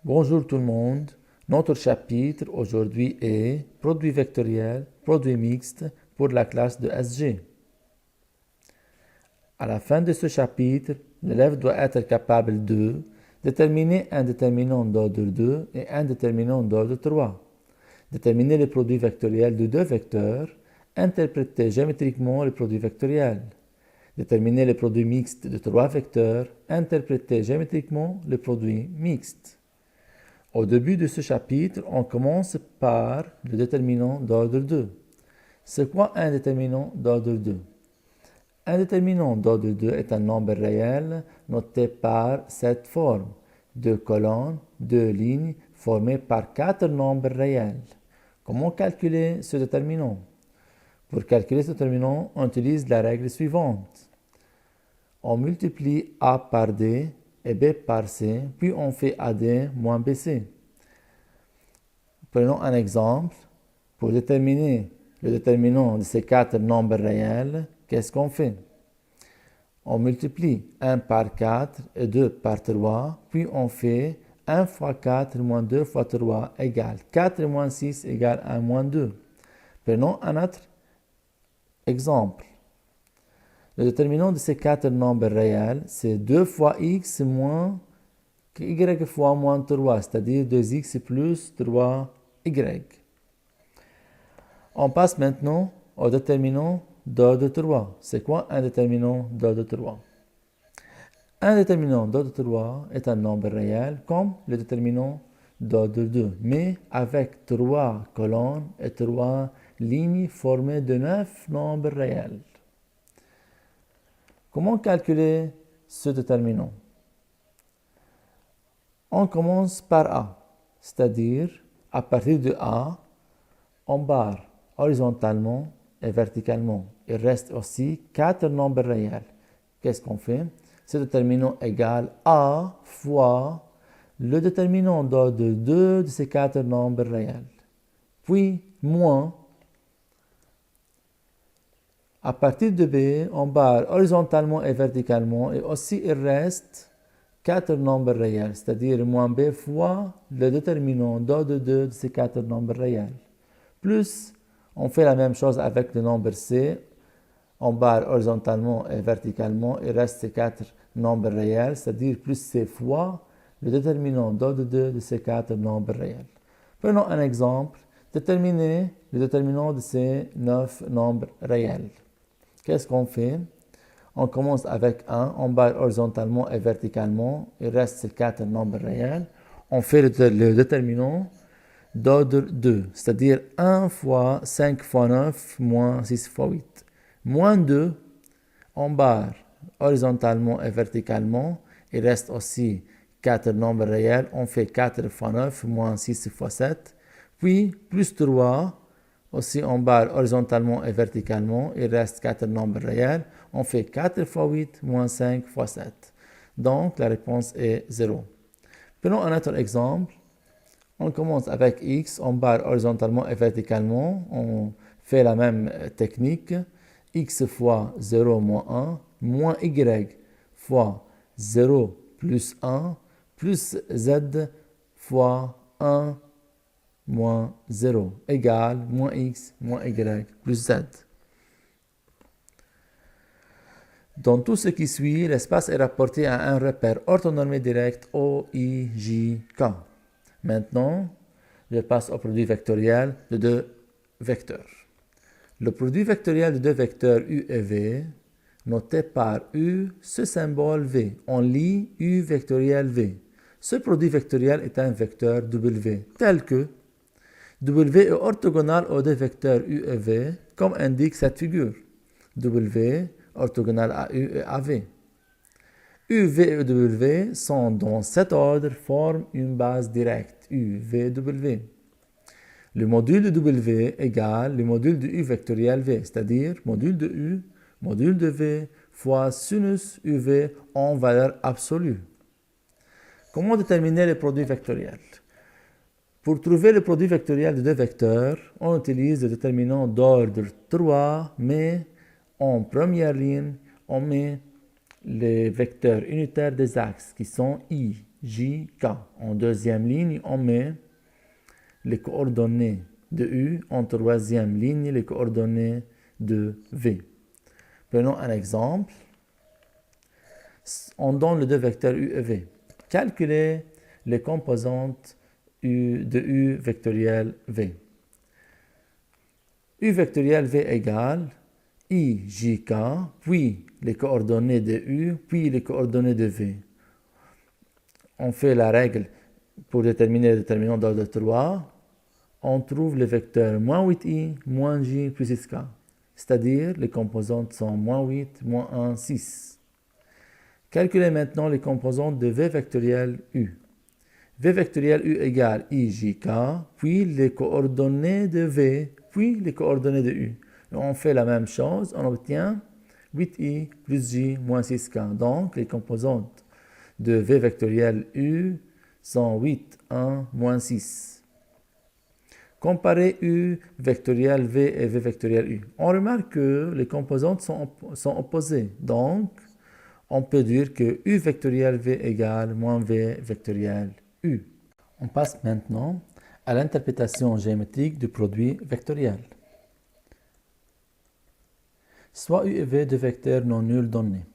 Bonjour tout le monde. Notre chapitre aujourd'hui est produit vectoriel, produit mixte pour la classe de SG. À la fin de ce chapitre, l'élève doit être capable de déterminer un déterminant d'ordre 2 et un déterminant d'ordre 3, déterminer le produit vectoriel de deux vecteurs, interpréter géométriquement le produit vectoriel, déterminer le produit mixte de trois vecteurs, interpréter géométriquement le produit mixte. Au début de ce chapitre, on commence par le déterminant d'ordre 2. C'est quoi un déterminant d'ordre 2? Un déterminant d'ordre 2 est un nombre réel noté par cette forme, deux colonnes, deux lignes formées par quatre nombres réels. Comment calculer ce déterminant? Pour calculer ce déterminant, on utilise la règle suivante. On multiplie A par D et B par C, puis on fait AD moins BC. Prenons un exemple. Pour déterminer le déterminant de ces quatre nombres réels, qu'est-ce qu'on fait? On multiplie 1 par 4 et 2 par 3, puis on fait 1 fois 4 moins 2 fois 3 égale 4 moins 6 égale 1 moins 2. Prenons un autre exemple. Le déterminant de ces quatre nombres réels, c'est 2 fois x moins y fois moins 3, c'est-à-dire 2x plus 3y. On passe maintenant au déterminant d'ordre 3. C'est quoi un déterminant d'ordre 3? Un déterminant d'ordre 3 est un nombre réel comme le déterminant d'ordre 2, mais avec 3 colonnes et 3 lignes formées de 9 nombres réels. Comment calculer ce déterminant? On commence par A, c'est-à-dire à partir de A, on barre horizontalement et verticalement. Il reste aussi 4 nombres réels. Qu'est-ce qu'on fait? Ce déterminant égale A fois le déterminant d'ordre 2 de ces 4 nombres réels. Puis, moins. À partir de B, on barre horizontalement et verticalement et aussi il reste 4 nombres réels, c'est-à-dire moins B fois le déterminant d'ordre 2 de ces 4 nombres réels. Plus, on fait la même chose avec le nombre C. On barre horizontalement et verticalement, il reste ces 4 nombres réels, c'est-à-dire plus C fois le déterminant d'ordre 2 de ces 4 nombres réels. Prenons un exemple. Déterminer le déterminant de ces 9 nombres réels. Qu'est-ce qu'on fait? On commence avec 1, on barre horizontalement et verticalement, il reste ces 4 nombres réels. On fait le déterminant d'ordre 2, c'est-à-dire 1 fois 5 fois 9 moins 6 fois 8. Moins 2, on barre horizontalement et verticalement, il reste aussi 4 nombres réels, on fait 4 fois 9 moins 6 fois 7. Puis plus 3, aussi on barre horizontalement et verticalement, il reste 4 nombres réels, on fait 4 fois 8 moins 5 fois 7. Donc la réponse est 0. Prenons un autre exemple. On commence avec x, on barre horizontalement et verticalement, on fait la même technique. X fois 0 moins 1, moins y fois 0 plus 1, plus z fois 1 moins 0, égale moins x moins y plus z. Dans tout ce qui suit, l'espace est rapporté à un repère orthonormé direct O, I, J, K. Maintenant, je passe au produit vectoriel de deux vecteurs. Le produit vectoriel de deux vecteurs U et V, noté par U, ce symbole V. On lit U vectoriel V. Ce produit vectoriel est un vecteur W, tel que W est orthogonal aux deux vecteurs U et V, comme indique cette figure. W orthogonal à U et à V. U, V et W sont dans cet ordre, forment une base directe, U, V, W. Le module de W égale le module de U vectoriel V, c'est-à-dire module de U, module de V fois sinus UV en valeur absolue. Comment déterminer le produit vectoriel? Pour trouver le produit vectoriel de deux vecteurs, on utilise le déterminant d'ordre 3, mais en première ligne, on met les vecteurs unitaires des axes qui sont I. J, K. En deuxième ligne, on met les coordonnées de U. En troisième ligne, les coordonnées de V. Prenons un exemple. On donne les deux vecteurs U et V. Calculez les composantes de U vectoriel V. U vectoriel V égale I, J, K, puis les coordonnées de U, puis les coordonnées de V. On fait la règle pour déterminer le déterminant d'ordre 3. On trouve le vecteur moins 8i, moins j, plus 6k. C'est-à-dire, les composantes sont moins 8, moins 1, 6. Calculez maintenant les composantes de V vectoriel U. V vectoriel U égale I, J, K, puis les coordonnées de V, puis les coordonnées de U. Et on fait la même chose, on obtient 8i plus j moins 6k. Donc, les composantes de V vectoriel U sont 8, 1, moins 6. Comparez U vectoriel V et V vectoriel U. On remarque que les composantes sont opposées. Donc, on peut dire que U vectoriel V égale moins V vectoriel U. On passe maintenant à l'interprétation géométrique du produit vectoriel. Soit U et V deux vecteurs non nuls donnés.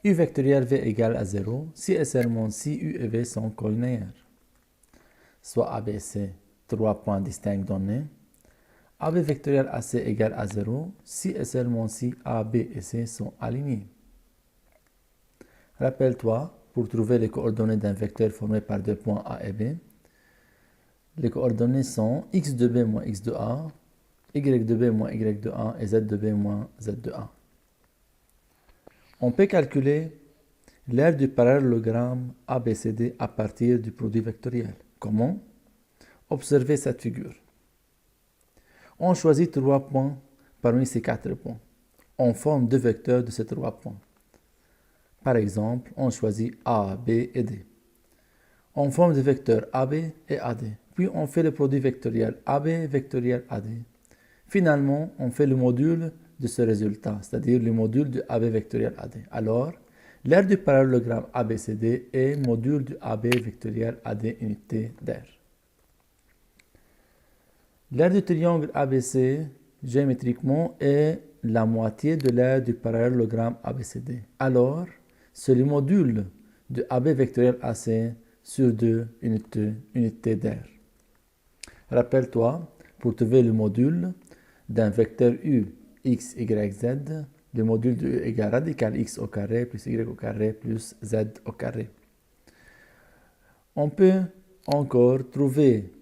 U vectoriel V égale à 0 si et seulement si U et V sont collinéaires. Soit ABC, trois points distincts donnés. AB vectoriel AC égale à 0 si et seulement si A, B et C sont alignés. Rappelle-toi, pour trouver les coordonnées d'un vecteur formé par deux points A et B, les coordonnées sont x de B moins x de A, y de B moins y de A et z de B moins z de A. On peut calculer l'aire du parallélogramme ABCD à partir du produit vectoriel. Comment? Observez cette figure. On choisit 3 points parmi ces 4 points. On forme deux vecteurs de ces 3 points. Par exemple, on choisit A, B et D. On forme des vecteurs AB et AD. Puis on fait le produit vectoriel AB vectoriel AD. Finalement, on fait le module de ce résultat, c'est-à-dire le module de AB vectoriel AD. Alors, l'aire du parallélogramme ABCD est module du AB vectoriel AD unité d'aire. L'aire du triangle ABC, géométriquement, est la moitié de l'aire du parallélogramme ABCD. Alors, c'est le module de AB vectoriel AC sur 2 unités d'aire. Rappelle-toi, pour trouver le module d'un vecteur U, x, y, z, le module de U égale radical x au carré plus y au carré plus z au carré. On peut encore trouver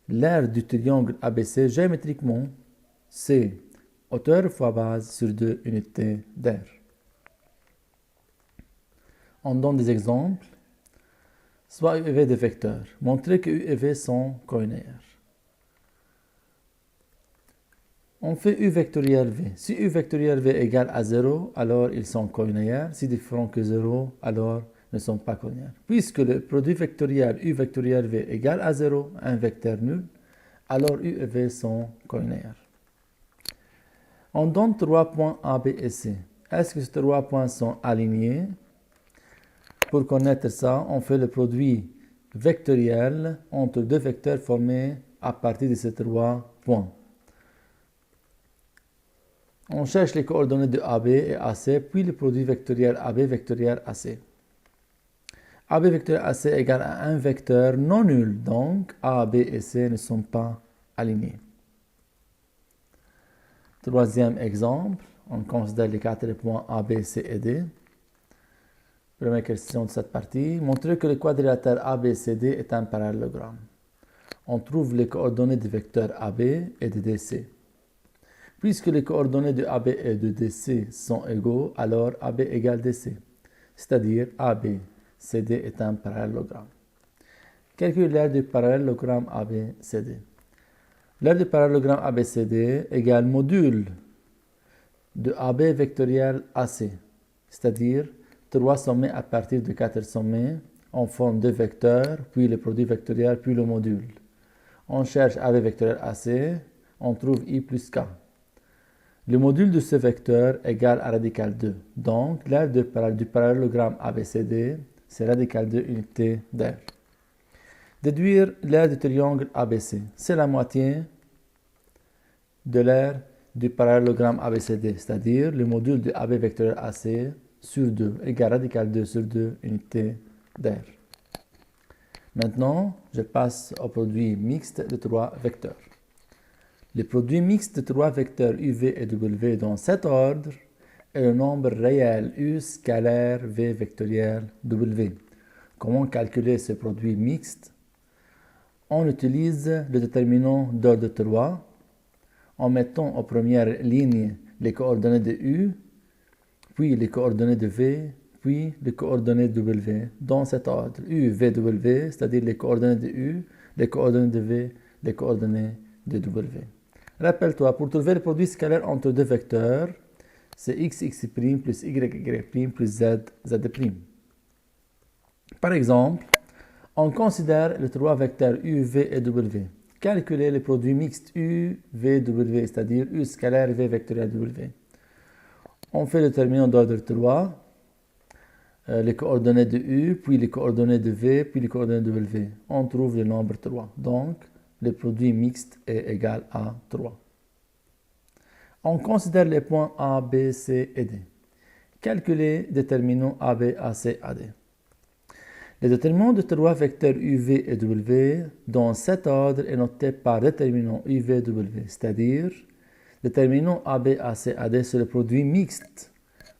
l'aire du triangle ABC géométriquement, c'est hauteur fois base sur 2 unités d'aire. On donne des exemples. Soit U et V des vecteurs. Montrez que U et V sont collinéaires. On fait U vectoriel V. Si U vectoriel V égale à 0, alors ils sont collinéaires. Si différents que 0, alors ne sont pas collinéaires. Puisque le produit vectoriel U vectoriel V égale à 0, un vecteur nul, alors U et V sont collinéaires. On donne 3 points A, B et C. Est-ce que ces 3 points sont alignés? Pour connaître ça, on fait le produit vectoriel entre deux vecteurs formés à partir de ces 3 points. On cherche les coordonnées de AB et AC, puis le produit vectoriel AB vectoriel AC. AB vectoriel AC égale à un vecteur non nul, donc A, B et C ne sont pas alignés. Troisième exemple, on considère les 4 points A, B, C et D. Première question de cette partie. Montrez que le quadrilatère ABCD est un parallélogramme. On trouve les coordonnées des vecteurs AB et de DC. Puisque les coordonnées de AB et de DC sont égaux, alors AB égale DC. C'est-à-dire ABCD est un parallélogramme. Calculez l'aire du parallélogramme ABCD. L'aire du parallélogramme ABCD égale module de AB vectoriel AC. C'est-à-dire 3 sommets à partir de 4 sommets, on forme 2 vecteurs, puis le produit vectoriel, puis le module. On cherche AB vectoriel AC, on trouve I plus K. Le module de ce vecteur égale à radical 2. Donc, l'aire du parallélogramme ABCD c'est radical de unité d'air. Déduire l'aire du triangle ABC. C'est la moitié de l'aire du parallélogramme ABCD, c'est-à-dire le module de AB vectoriel AC sur 2 égale radical 2 sur 2 unités d'air. Maintenant, je passe au produit mixte de 3 vecteurs. Le produit mixte de 3 vecteurs UV et W dans cet ordre est le nombre réel U scalaire V vectoriel W. Comment calculer ce produit mixte? On utilise le déterminant d'ordre 3 en mettant en première ligne les coordonnées de U, puis les coordonnées de V, puis les coordonnées de W dans cet ordre. U, V, W, c'est-à-dire les coordonnées de U, les coordonnées de V, les coordonnées de W. Rappelle-toi, pour trouver le produit scalaire entre deux vecteurs, c'est x plus y plus z. Par exemple, on considère les trois vecteurs U, V et W. Calculer le produit mixte U, V, W, c'est-à-dire U scalaire V vectoriel W. On fait le déterminant d'ordre 3, les coordonnées de U, puis les coordonnées de V, puis les coordonnées de W. On trouve le nombre 3. Donc, le produit mixte est égal à 3. On considère les points A, B, C et D. Calculer déterminant AB, AC, AD. Le déterminant de trois vecteurs UV et W dans cet ordre est noté par déterminant UV-W, c'est-à-dire déterminant AB, AC, AD, c'est le produit mixte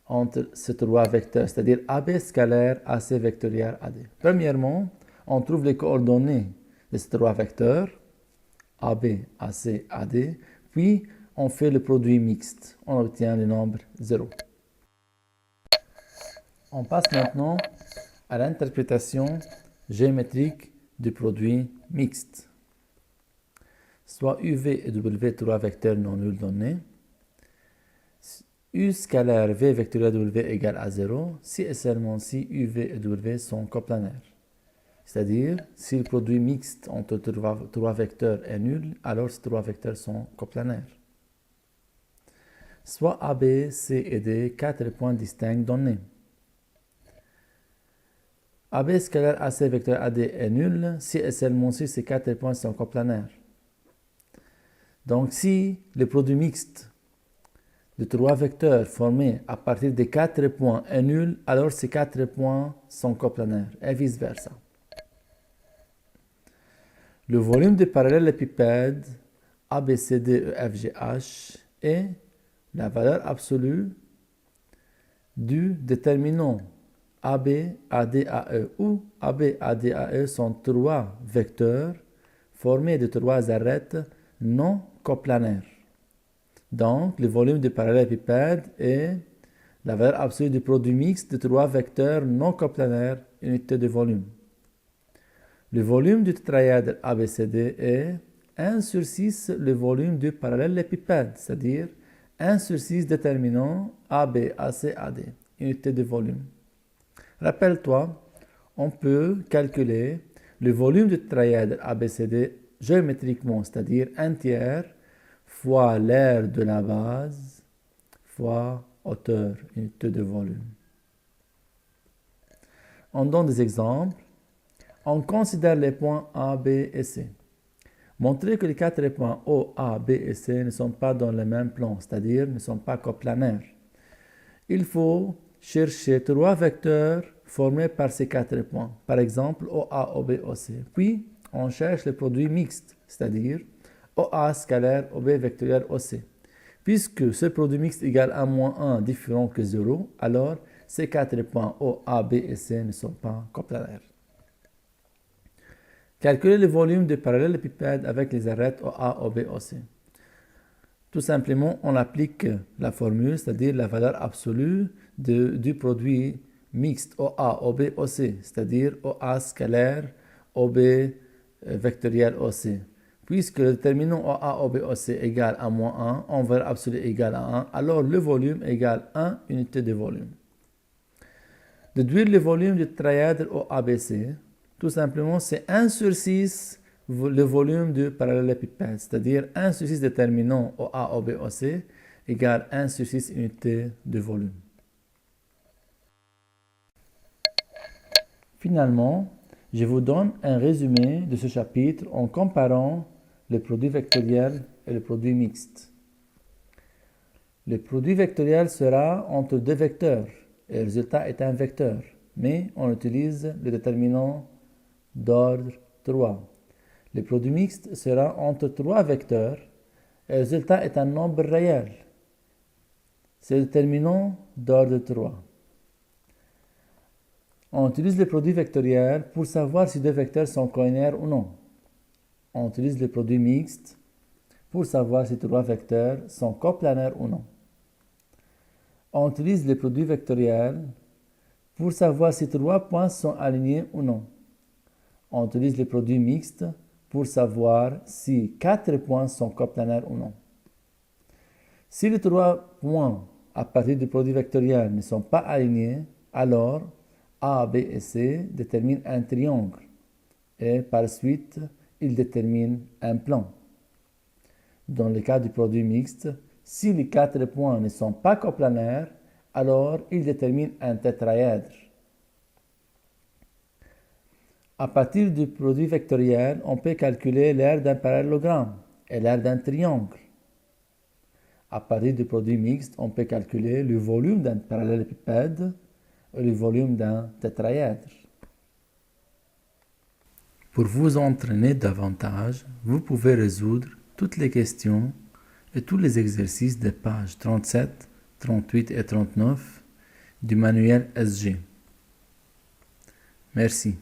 entre ces trois vecteurs, c'est-à-dire AB scalaire, AC vectoriel, AD. Premièrement, on trouve les coordonnées de ces trois vecteurs, AB, AC, AD, puis on fait le produit mixte, on obtient le nombre 0. On passe maintenant à l'interprétation géométrique du produit mixte. Soit UV et W, trois vecteurs non nuls donnés. U scalaire V vectoriel W égale à 0 si et seulement si UV et W sont coplanaires. C'est-à-dire, si le produit mixte entre trois vecteurs est nul, alors ces trois vecteurs sont coplanaires. Soit AB, C et D, quatre points distincts donnés. AB scalaire AC vecteur AD est nul si et seulement si ces quatre points sont coplanaires. Donc si le produit mixte de trois vecteurs formés à partir des quatre points est nul, alors ces quatre points sont coplanaires et vice-versa. Le volume du parallélépipède ABCDEFGH est la valeur absolue du déterminant AB, AD, AE, où AB, AD, AE sont trois vecteurs formés de trois arêtes non coplanaires. Donc, le volume du parallélépipède est la valeur absolue du produit mixte de trois vecteurs non coplanaires, unité de volume. Le volume du tétraèdre ABCD est 1 sur 6 le volume du parallélépipède, c'est-à-dire 1 sur 6 déterminant AB, AC, AD, unité de volume. Rappelle-toi, on peut calculer le volume du tétraèdre ABCD géométriquement, c'est-à-dire 1 tiers fois l'aire de la base fois hauteur, unité de volume. On donne des exemples. On considère les points A, B et C. Montrer que les quatre points O, A, B et C ne sont pas dans le même plan, c'est-à-dire ne sont pas coplanaires. Il faut chercher trois vecteurs formés par ces quatre points, par exemple OA, OB, OC. Puis, on cherche le produit mixte, c'est-à-dire OA scalaire, OB vectoriel, OC. Puisque ce produit mixte égale à moins 1 différent que 0, alors ces quatre points OA, B et C ne sont pas coplanaires. Calculer le volume du parallélépipède avec les arêtes OA, OB, OC. Tout simplement, on applique la formule, c'est-à-dire la valeur absolue du produit mixte OA, OB, OC, c'est-à-dire OA scalaire, OB vectoriel, OC. Puisque le déterminant OA, OB, OC égale à moins 1, en valeur absolue égale à 1, alors le volume égale 1 unité de volume. Déduire le volume du trièdre OABC, tout simplement, c'est 1 sur 6 le volume du parallélépipède, c'est-à-dire 1 sur 6 déterminant OA, OB, OC égale 1 sur 6 unités de volume. Finalement, je vous donne un résumé de ce chapitre en comparant le produit vectoriel et le produit mixte. Le produit vectoriel sera entre deux vecteurs et le résultat est un vecteur, mais on utilise le déterminant d'ordre 3. Le produit mixte sera entre trois vecteurs et le résultat est un nombre réel. C'est le déterminant d'ordre 3. On utilise le produit vectoriel pour savoir si deux vecteurs sont collinaires ou non. On utilise le produit mixte pour savoir si trois vecteurs sont coplanaires ou non. On utilise le produit vectoriel pour savoir si trois points sont alignés ou non. On utilise le produit mixte pour savoir si quatre points sont coplanaires ou non. Si les trois points à partir du produit vectoriel ne sont pas alignés, alors A, B et C déterminent un triangle et par suite, ils déterminent un plan. Dans le cas du produit mixte, si les quatre points ne sont pas coplanaires, alors ils déterminent un tétraèdre. À partir du produit vectoriel, on peut calculer l'aire d'un parallélogramme et l'aire d'un triangle. À partir du produit mixte, on peut calculer le volume d'un parallélépipède et le volume d'un tétraèdre. Pour vous entraîner davantage, vous pouvez résoudre toutes les questions et tous les exercices des pages 37, 38 et 39 du manuel SG. Merci.